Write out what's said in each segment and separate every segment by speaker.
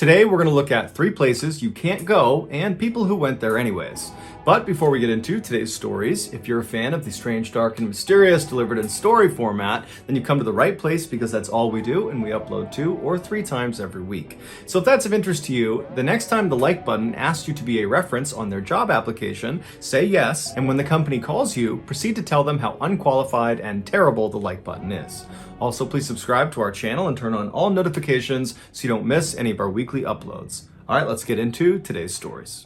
Speaker 1: Today we're going to look at 3 places you can't go and people who went there anyways. But before we get into today's stories, if you're a fan of the strange, dark, and mysterious delivered in story format, then you've come to the right place because that's all we do and we upload 2 or 3 times every week. So if that's of interest to you, the next time the like button asks you to be a reference on their job application, say yes, and when the company calls you, proceed to tell them how unqualified and terrible the like button is. Also, please subscribe to our channel and turn on all notifications so you don't miss any of our weekly uploads. All right, let's get into today's stories.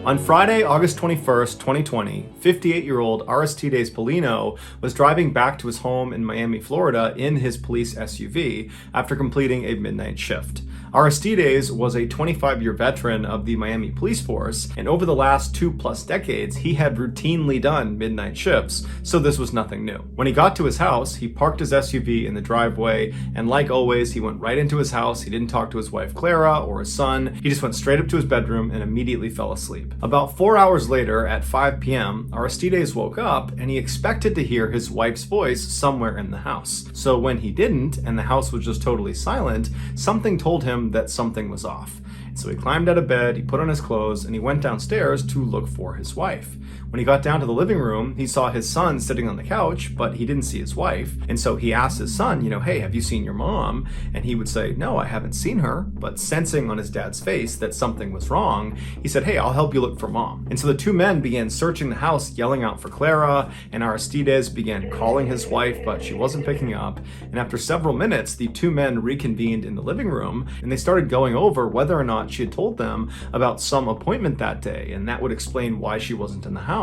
Speaker 1: On Friday, August 21st, 2020, 58-year-old Aristides Polino was driving back to his home in Miami, Florida in his police SUV after completing a midnight shift. Aristides was a 25-year veteran of the Miami police force, and over the last 2+ decades, he had routinely done midnight shifts, so this was nothing new. When he got to his house, he parked his SUV in the driveway, and like always, he went right into his house. He didn't talk to his wife Clara or his son. He just went straight up to his bedroom and immediately fell asleep. About 4 hours later, at 5 p.m., Aristides woke up and he expected to hear his wife's voice somewhere in the house. So when he didn't, and the house was just totally silent, something told him that something was off. So he climbed out of bed, he put on his clothes, and he went downstairs to look for his wife. When he got down to the living room, he saw his son sitting on the couch, but he didn't see his wife. And so he asked his son, hey, have you seen your mom? And he would say, no, I haven't seen her. But sensing on his dad's face that something was wrong, he said, hey, I'll help you look for mom. And so the 2 men began searching the house, yelling out for Clara, and Aristides began calling his wife, but she wasn't picking up. And after several minutes, the 2 men reconvened in the living room, and they started going over whether or not she had told them about some appointment that day, and that would explain why she wasn't in the house.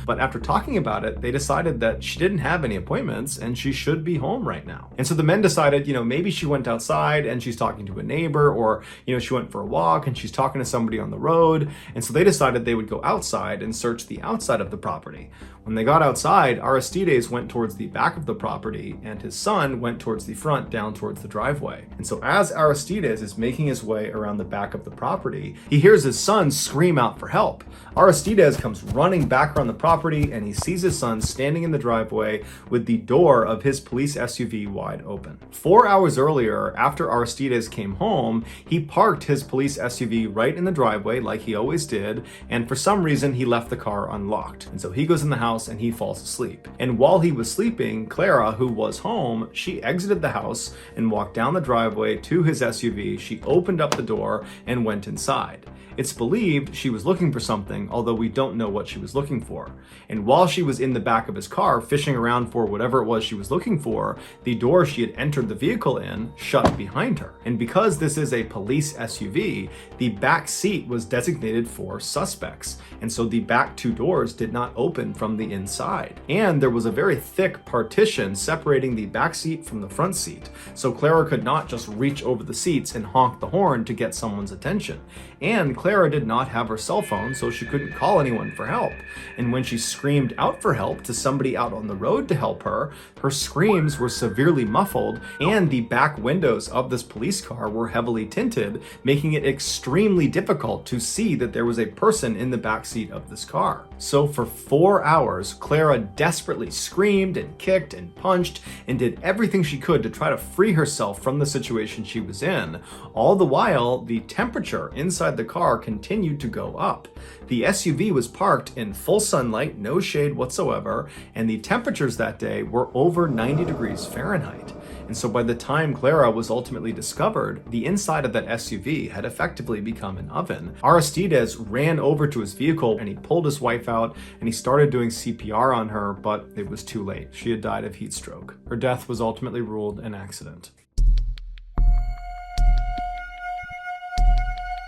Speaker 1: But after talking about it, they decided that she didn't have any appointments and she should be home right now. And so the men decided, maybe she went outside and she's talking to a neighbor, or, she went for a walk and she's talking to somebody on the road. And so they decided they would go outside and search the outside of the property. When they got outside, Aristides went towards the back of the property and his son went towards the front, down towards the driveway. And so as Aristides is making his way around the back of the property, he hears his son scream out for help. Aristides comes running back around the property and he sees his son standing in the driveway with the door of his police SUV wide open. 4 hours earlier, after Aristides came home, he parked his police SUV right in the driveway like he always did, and for some reason he left the car unlocked. And so he goes in the house and he falls asleep. And while he was sleeping, Clara, who was home, she exited the house and walked down the driveway to his SUV. She opened up the door and went inside. It's believed she was looking for something, although we don't know what she was looking for. And while she was in the back of his car fishing around for whatever it was she was looking for, the door she had entered the vehicle in shut behind her. And because this is a police SUV, the back seat was designated for suspects. And so the back 2 doors did not open from the inside. And there was a very thick partition separating the back seat from the front seat. So Clara could not just reach over the seats and honk the horn to get someone's attention. And Clara did not have her cell phone, so she couldn't call anyone for help. And when she screamed out for help to somebody out on the road to help her, her screams were severely muffled, and the back windows of this police car were heavily tinted, making it extremely difficult to see that there was a person in the back seat of this car. So for 4 hours, Clara desperately screamed and kicked and punched and did everything she could to try to free herself from the situation she was in. All the while, the temperature inside the car continued to go up. The SUV was parked in full sunlight, no shade whatsoever, and the temperatures that day were over 90 degrees Fahrenheit. And so by the time Clara was ultimately discovered, the inside of that SUV had effectively become an oven. Aristides ran over to his vehicle and he pulled his wife out and he started doing CPR on her, but it was too late. She had died of heat stroke. Her death was ultimately ruled an accident.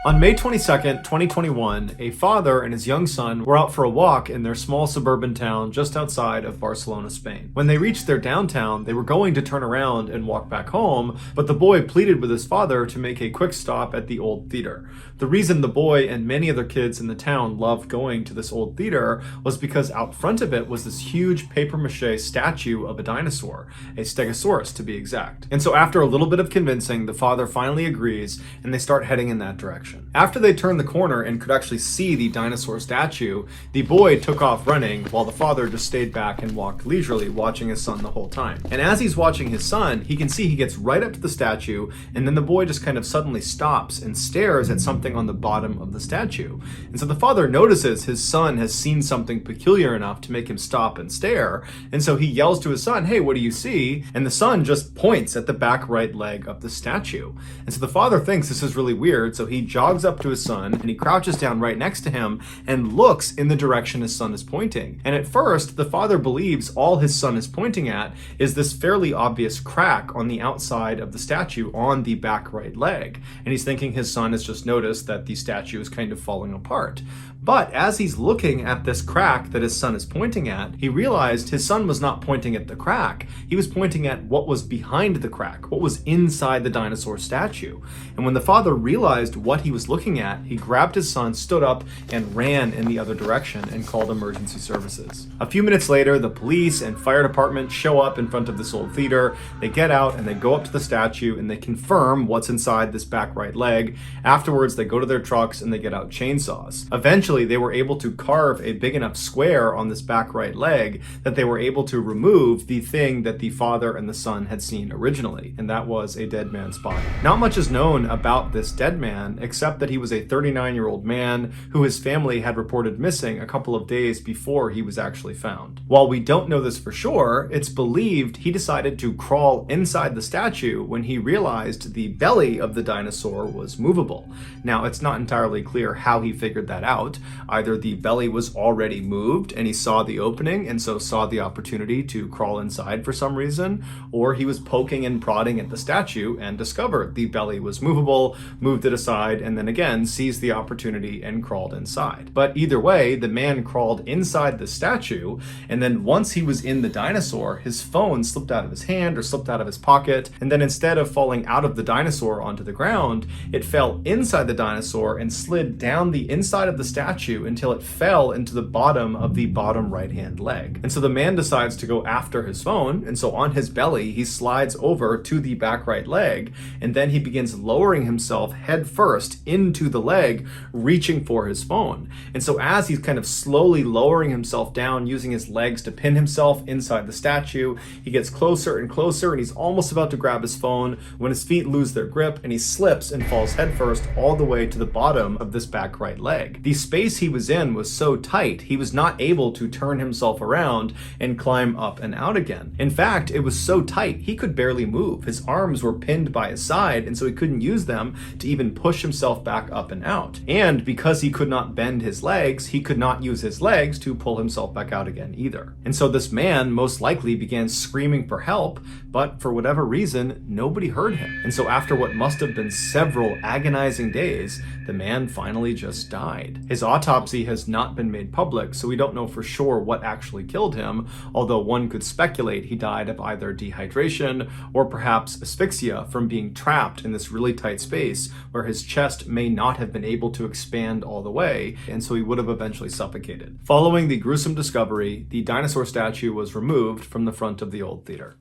Speaker 1: On May 22nd, 2021, a father and his young son were out for a walk in their small suburban town just outside of Barcelona, Spain. When they reached their downtown, they were going to turn around and walk back home, but the boy pleaded with his father to make a quick stop at the old theater. The reason the boy and many other kids in the town loved going to this old theater was because out front of it was this huge papier-mâché statue of a dinosaur, a stegosaurus to be exact. And so after a little bit of convincing, the father finally agrees and they start heading in that direction. direction. After they turned the corner and could actually see the dinosaur statue, the boy took off running while the father just stayed back and walked leisurely, watching his son the whole time. And as he's watching his son, he can see he gets right up to the statue, and then the boy just kind of suddenly stops and stares at something on the bottom of the statue. And so the father notices his son has seen something peculiar enough to make him stop and stare, and so he yells to his son, "Hey, what do you see?" And the son just points at the back right leg of the statue. And so the father thinks this is really weird, so he jogs up to his son and he crouches down right next to him and looks in the direction his son is pointing. And at first, the father believes all his son is pointing at is this fairly obvious crack on the outside of the statue on the back right leg. And he's thinking his son has just noticed that the statue is kind of falling apart. But as he's looking at this crack that his son is pointing at, he realized his son was not pointing at the crack. He was pointing at what was behind the crack, what was inside the dinosaur statue. And when the father realized what he was looking at, he grabbed his son, stood up, and ran in the other direction and called emergency services. A few minutes later, the police and fire department show up in front of this old theater. They get out and they go up to the statue and they confirm what's inside this back right leg. Afterwards, they go to their trucks and they get out chainsaws. Eventually, they were able to carve a big enough square on this back right leg that they were able to remove the thing that the father and the son had seen originally, and that was a dead man's body. Not much is known about this dead man, except that he was a 39-year-old man who his family had reported missing a couple of days before he was actually found. While we don't know this for sure, it's believed he decided to crawl inside the statue when he realized the belly of the dinosaur was movable. Now, it's not entirely clear how he figured that out. Either the belly was already moved and he saw the opening and so saw the opportunity to crawl inside for some reason, or he was poking and prodding at the statue and discovered the belly was movable, moved it aside, and then again seized the opportunity and crawled inside. But either way, the man crawled inside the statue, and then once he was in the dinosaur, his phone slipped out of his hand or slipped out of his pocket, and then instead of falling out of the dinosaur onto the ground, it fell inside the dinosaur and slid down the inside of the statue until it fell into the bottom of the bottom right-hand leg. And so the man decides to go after his phone, and so on his belly, he slides over to the back right leg, and then he begins lowering himself head first into the leg, reaching for his phone. And so as he's kind of slowly lowering himself down, using his legs to pin himself inside the statue, he gets closer and closer, and he's almost about to grab his phone when his feet lose their grip, and he slips and falls headfirst all the way to the bottom of this back right leg. The space he was in was so tight, he was not able to turn himself around and climb up and out again. In fact, it was so tight, he could barely move. His arms were pinned by his side, and so he couldn't use them to even push himself back up and out. And because he could not bend his legs, he could not use his legs to pull himself back out again either. And so this man most likely began screaming for help, but for whatever reason, nobody heard him. And so after what must have been several agonizing days, the man finally just died. His autopsy has not been made public, so we don't know for sure what actually killed him, although one could speculate he died of either dehydration or perhaps asphyxia from being trapped in this really tight space where his chest may not have been able to expand all the way, and so he would have eventually suffocated. Following the gruesome discovery, the dinosaur statue was removed from the front of the old theater.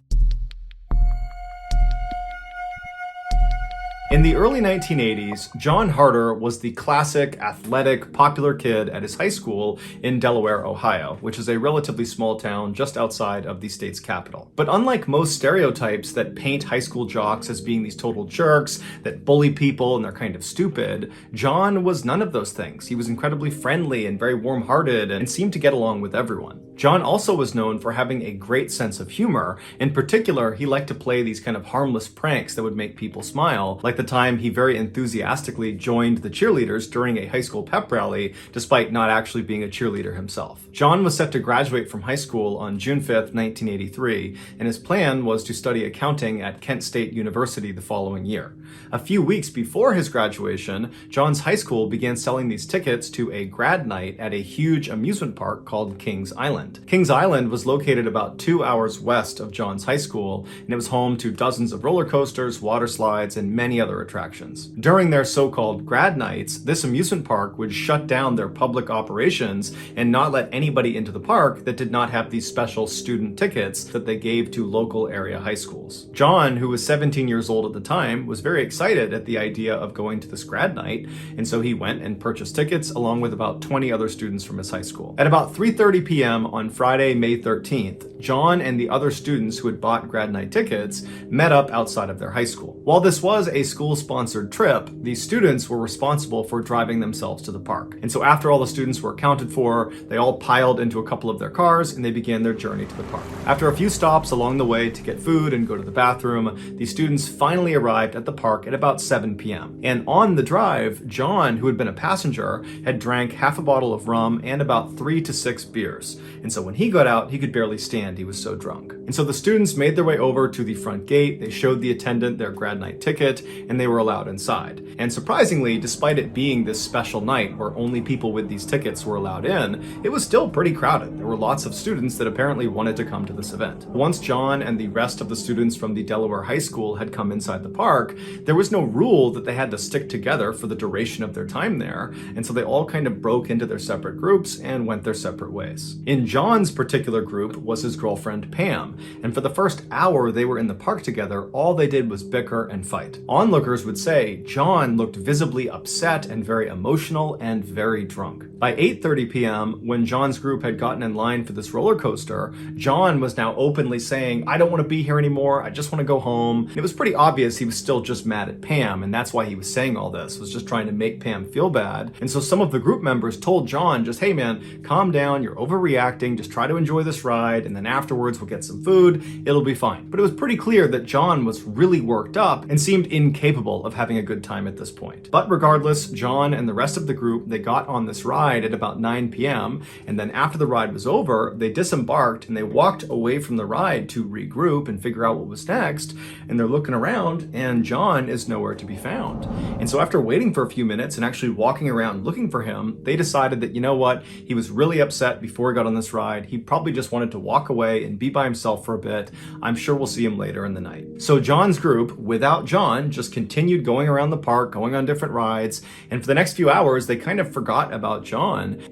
Speaker 1: In the early 1980s, John Harder was the classic, athletic, popular kid at his high school in Delaware, Ohio, which is a relatively small town just outside of the state's capital. But unlike most stereotypes that paint high school jocks as being these total jerks that bully people and they're kind of stupid, John was none of those things. He was incredibly friendly and very warm-hearted and seemed to get along with everyone. John also was known for having a great sense of humor. In particular, he liked to play these kind of harmless pranks that would make people smile, like the time he very enthusiastically joined the cheerleaders during a high school pep rally, despite not actually being a cheerleader himself. John was set to graduate from high school on June 5th, 1983, and his plan was to study accounting at Kent State University the following year. A few weeks before his graduation, John's high school began selling these tickets to a grad night at a huge amusement park called Kings Island. Island. Kings Island was located about 2 hours west of John's high school, and it was home to dozens of roller coasters, water slides, and many other attractions. During their so-called grad nights, this amusement park would shut down their public operations and not let anybody into the park that did not have these special student tickets that they gave to local area high schools. John, who was 17 years old at the time, was very excited at the idea of going to this grad night, and so he went and purchased tickets along with about 20 other students from his high school. At about 3:30 p.m. on Friday, May 13th, John and the other students who had bought grad night tickets met up outside of their high school. While this was a school-sponsored trip, the students were responsible for driving themselves to the park. And so after all the students were accounted for, they all piled into a couple of their cars and they began their journey to the park. After a few stops along the way to get food and go to the bathroom, the students finally arrived at the park at about 7 p.m. And on the drive, John, who had been a passenger, had drank half a bottle of rum and about 3 to 6 beers. And so when he got out, he could barely stand. He was so drunk. And so the students made their way over to the front gate. They showed the attendant their grad night ticket and they were allowed inside. And surprisingly, despite it being this special night where only people with these tickets were allowed in, it was still pretty crowded. There were lots of students that apparently wanted to come to this event. Once John and the rest of the students from the Delaware High School had come inside the park, there was no rule that they had to stick together for the duration of their time there. And so they all kind of broke into their separate groups and went their separate ways. In John's particular group was his girlfriend Pam, and for the first hour they were in the park together, all they did was bicker and fight. Onlookers would say John looked visibly upset and very emotional and very drunk. By 8:30 p.m., when John's group had gotten in line for this roller coaster, John was now openly saying, "I don't want to be here anymore, I just want to go home." It was pretty obvious he was still just mad at Pam, and that's why he was saying all this, was just trying to make Pam feel bad. And so some of the group members told John, just, "Hey man, calm down, you're overreacting, just try to enjoy this ride, and then afterwards we'll get some food, it'll be fine." But it was pretty clear that John was really worked up and seemed incapable of having a good time at this point. But regardless, John and the rest of the group, they got on this ride at about 9 p.m. and then after the ride was over, they disembarked and they walked away from the ride to regroup and figure out what was next. And they're looking around and John is nowhere to be found. And so after waiting for a few minutes and actually walking around looking for him, they decided that, you know what, he was really upset before he got on this ride. He probably just wanted to walk away and be by himself for a bit. I'm sure we'll see him later in the night. So John's group, without John, just continued going around the park, going on different rides. And for the next few hours, they kind of forgot about John.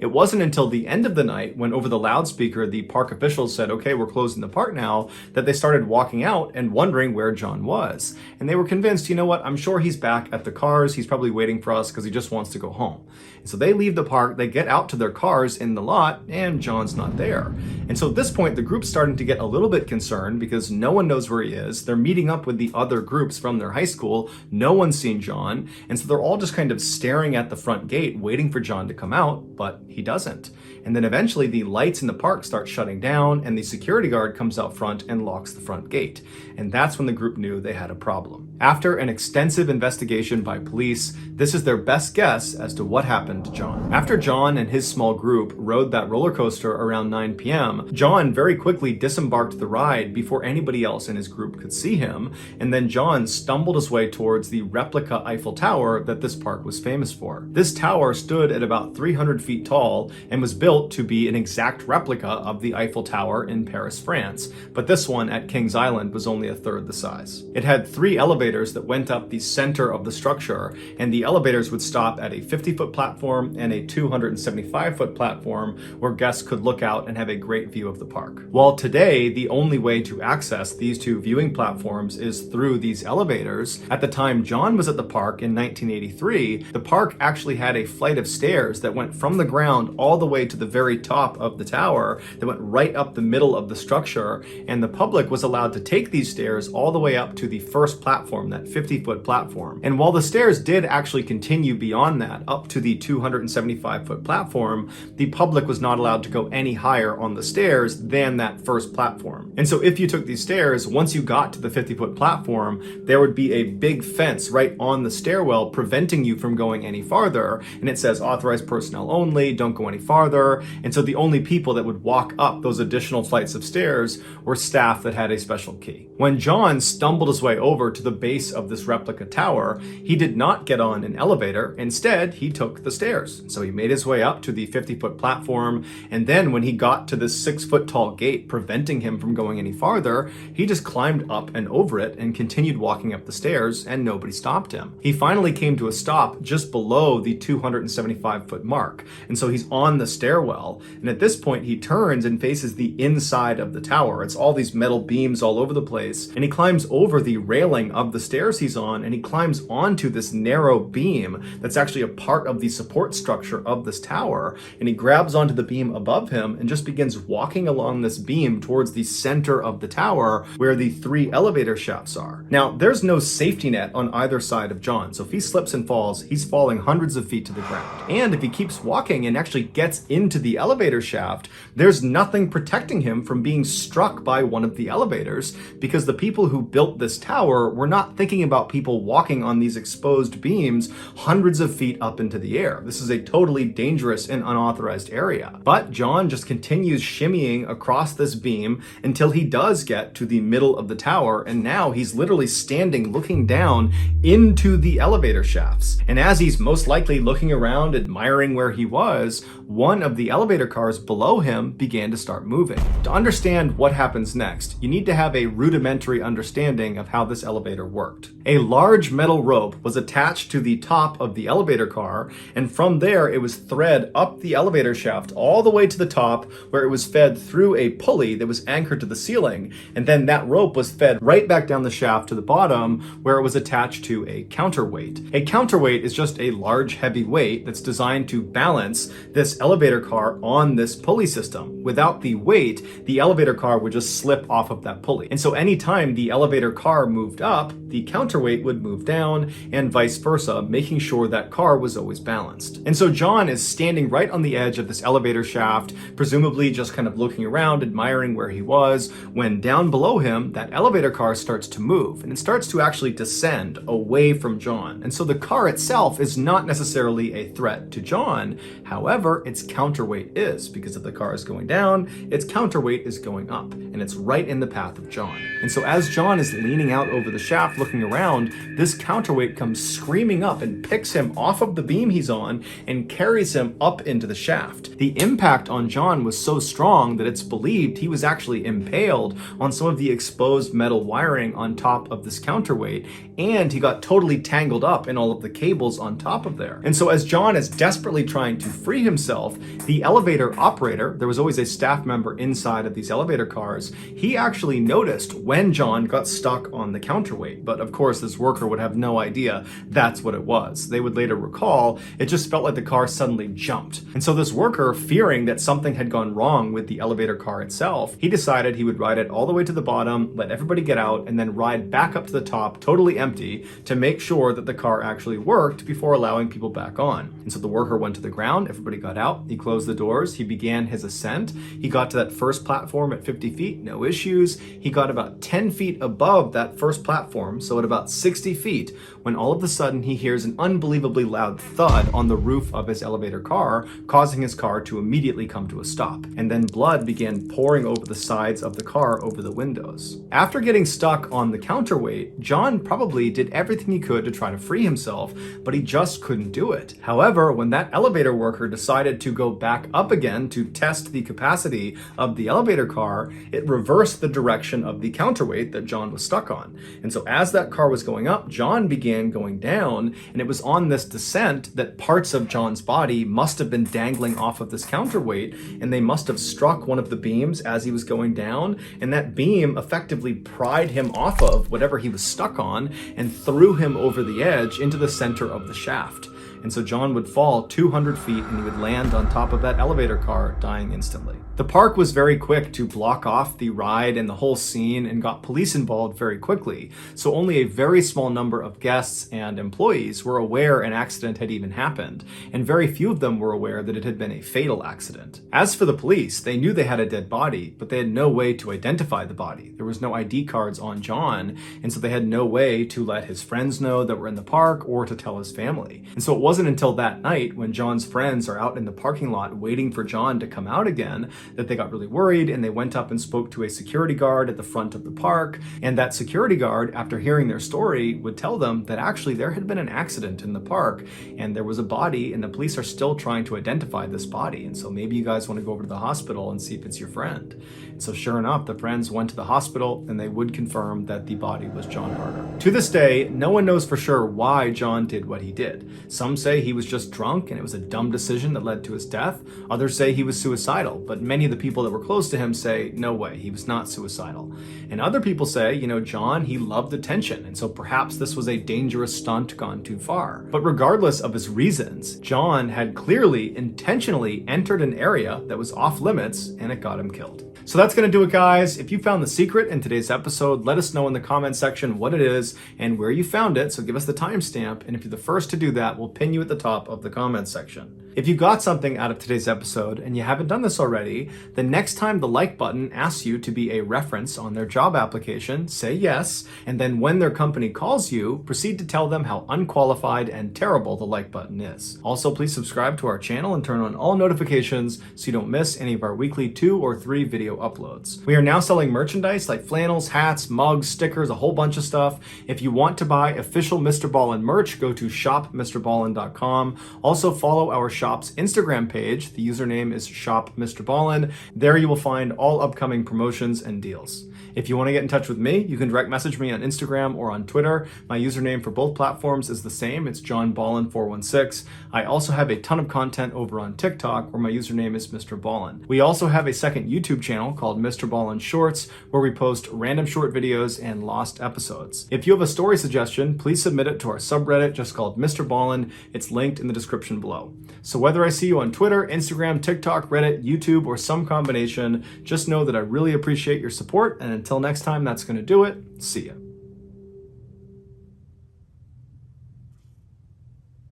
Speaker 1: It wasn't until the end of the night when over the loudspeaker, the park officials said, "Okay, we're closing the park now," that they started walking out and wondering where John was. And they were convinced, you know what, I'm sure he's back at the cars. He's probably waiting for us because he just wants to go home. And so they leave the park, they get out to their cars in the lot, and John's not there. And so at this point, the group's starting to get a little bit concerned because no one knows where he is. They're meeting up with the other groups from their high school. No one's seen John. And so they're all just kind of staring at the front gate, waiting for John to come out, but he doesn't. And then eventually the lights in the park start shutting down and the security guard comes out front and locks the front gate. And that's when the group knew they had a problem. After an extensive investigation by police, this is their best guess as to what happened to John. After John and his small group rode that roller coaster around 9 p.m., John very quickly disembarked the ride before anybody else in his group could see him. And then John stumbled his way towards the replica Eiffel Tower that this park was famous for. This tower stood at about 300 feet tall and was built to be an exact replica of the Eiffel Tower in Paris, France, but this one at Kings Island was only a third the size. It had 3 elevators that went up the center of the structure, and the elevators would stop at a 50-foot platform and a 275-foot platform where guests could look out and have a great view of the park. While today, the only way to access these 2 viewing platforms is through these elevators, at the time John was at the park in 1983, the park actually had a flight of stairs that went from the ground all the way to the very top of the tower that went right up the middle of the structure, and the public was allowed to take these stairs all the way up to the first platform, that 50-foot platform. And while the stairs did actually continue beyond that, up to the 275-foot platform, the public was not allowed to go any higher on the stairs than that first platform. And so if you took these stairs, once you got to the 50-foot platform, there would be a big fence right on the stairwell preventing you from going any farther, and it says authorized personnel personnel only, don't go any farther. And so the only people that would walk up those additional flights of stairs were staff that had a special key. When John stumbled his way over to the base of this replica tower, he did not get on an elevator. Instead, he took the stairs. So he made his way up to the 50-foot platform, and then when he got to this 6-foot tall gate preventing him from going any farther, he just climbed up and over it and continued walking up the stairs, and nobody stopped him. He finally came to a stop just below the 275-foot mark, and so he's on the stairwell, and at this point he turns and faces the inside of the tower. It's all these metal beams all over the place, and he climbs over the railing of the stairs he's on, and he climbs onto this narrow beam that's actually a part of the support structure of this tower, and he grabs onto the beam above him and just begins walking along this beam towards the center of the tower where the 3 elevator shafts are. Now, there's no safety net on either side of John, so if he slips and falls, he's falling hundreds of feet to the ground. And if he keeps walking and actually gets into the elevator shaft, there's nothing protecting him from being struck by one of the elevators, because the people who built this tower were not thinking about people walking on these exposed beams hundreds of feet up into the air. This is a totally dangerous and unauthorized area. But John just continues shimmying across this beam until he does get to the middle of the tower, and now he's literally standing looking down into the elevator shafts. And as he's most likely looking around, admiring where he was, one of the elevator cars below him began to start moving. To understand what happens next, you need to have a rudimentary understanding of how this elevator worked. A large metal rope was attached to the top of the elevator car, and from there it was thread up the elevator shaft all the way to the top, where it was fed through a pulley that was anchored to the ceiling, and then that rope was fed right back down the shaft to the bottom, where it was attached to a counterweight. A counterweight is just a large heavy weight that's designed to balance this elevator car on this pulley system. Without the weight, the elevator car would just slip off of that pulley. And so anytime the elevator car moved up, the counterweight would move down, and vice versa, making sure that car was always balanced. And so John is standing right on the edge of this elevator shaft, presumably just kind of looking around, admiring where he was, when down below him, that elevator car starts to move, and it starts to actually descend away from John. And so the car itself is not necessarily a threat to John. However, its counterweight is, because if the car is going down, its counterweight is going up, and it's right in the path of John. And so as John is leaning out over the shaft looking around, this counterweight comes screaming up and picks him off of the beam he's on and carries him up into the shaft. The impact on John was so strong that it's believed he was actually impaled on some of the exposed metal wiring on top of this counterweight, and he got totally tangled up in all of the cables on top of there. And so as John is desperately trying to free himself, the elevator operator, there was always a staff member inside of these elevator cars, he actually noticed when John got stuck on the counterweight. But of course, this worker would have no idea that's what it was. They would later recall it just felt like the car suddenly jumped. And so this worker, fearing that something had gone wrong with the elevator car itself, he decided he would ride it all the way to the bottom, let everybody get out, and then ride back up to the top totally empty to make sure that the car actually worked before allowing people back on. And so the worker went to the ground, everybody got out, he closed the doors, he began his ascent. He got to that first platform at 50 feet, no issues. He got about 10 feet above that first platform, so at about 60 feet, when all of a sudden he hears an unbelievably loud thud on the roof of his elevator car, causing his car to immediately come to a stop. And then blood began pouring over the sides of the car over the windows. After getting stuck on the counterweight, John probably did everything he could to try to free himself, but he just couldn't do it. However, when that elevator worker decided to go back up again to test the capacity of the elevator car, it reversed the direction of the counterweight that John was stuck on. And so as that car was going up, John began going down, and it was on this descent that parts of John's body must have been dangling off of this counterweight, and they must have struck one of the beams as he was going down, and that beam effectively pried him off of whatever he was stuck on and threw him over the edge into the center of the shaft. And so John would fall 200 feet and he would land on top of that elevator car, dying instantly. The park was very quick to block off the ride and the whole scene and got police involved very quickly. So only a very small number of guests and employees were aware an accident had even happened, and very few of them were aware that it had been a fatal accident. As for the police, they knew they had a dead body, but they had no way to identify the body. There was no ID cards on John, and so they had no way to let his friends know that were in the park or to tell his family. And so it wasn't until that night when John's friends are out in the parking lot waiting for John to come out again that they got really worried, and they went up and spoke to a security guard at the front of the park. And that security guard, after hearing their story, would tell them that actually there had been an accident in the park and there was a body, and the police are still trying to identify this body. And so maybe you guys want to go over to the hospital and see if it's your friend. And so sure enough, the friends went to the hospital and they would confirm that the body was John Harder. To this day, no one knows for sure why John did what he did. Some say he was just drunk and it was a dumb decision that led to his death. Others say he was suicidal, but many of the people that were close to him say, no way, he was not suicidal. And other people say, John, he loved attention, and so perhaps this was a dangerous stunt gone too far. But regardless of his reasons, John had clearly intentionally entered an area that was off limits, and it got him killed. So that's going to do it, guys. If you found the secret in today's episode, let us know in the comment section what it is and where you found it, so give us the timestamp, and if you're the first to do that, we'll pin you at the top of the comment section. If you got something out of today's episode and you haven't done this already, then next time the like button asks you to be a reference on their job application, say yes, and then when their company calls you, proceed to tell them how unqualified and terrible the like button is. Also, please subscribe to our channel and turn on all notifications so you don't miss any of our weekly 2 or 3 video uploads. We are now selling merchandise like flannels, hats, mugs, stickers, a whole bunch of stuff. If you want to buy official MrBallen merch, go to shopmrballen.com. Also follow our shop's Instagram page. The username is shopmrballen. There you will find all upcoming promotions and deals. If you want to get in touch with me, you can direct message me on Instagram or on Twitter. My username for both platforms is the same. It's johnballen416. I also have a ton of content over on TikTok where my username is MrBallen. We also have a second YouTube channel called MrBallen Shorts where we post random short videos and lost episodes. If you have a story suggestion, please submit it to our subreddit just called MrBallen. It's linked in the description below. So whether I see you on Twitter, Instagram, TikTok, Reddit, YouTube, or some combination, just know that I really appreciate your support, and until next time, that's going to do it. See ya.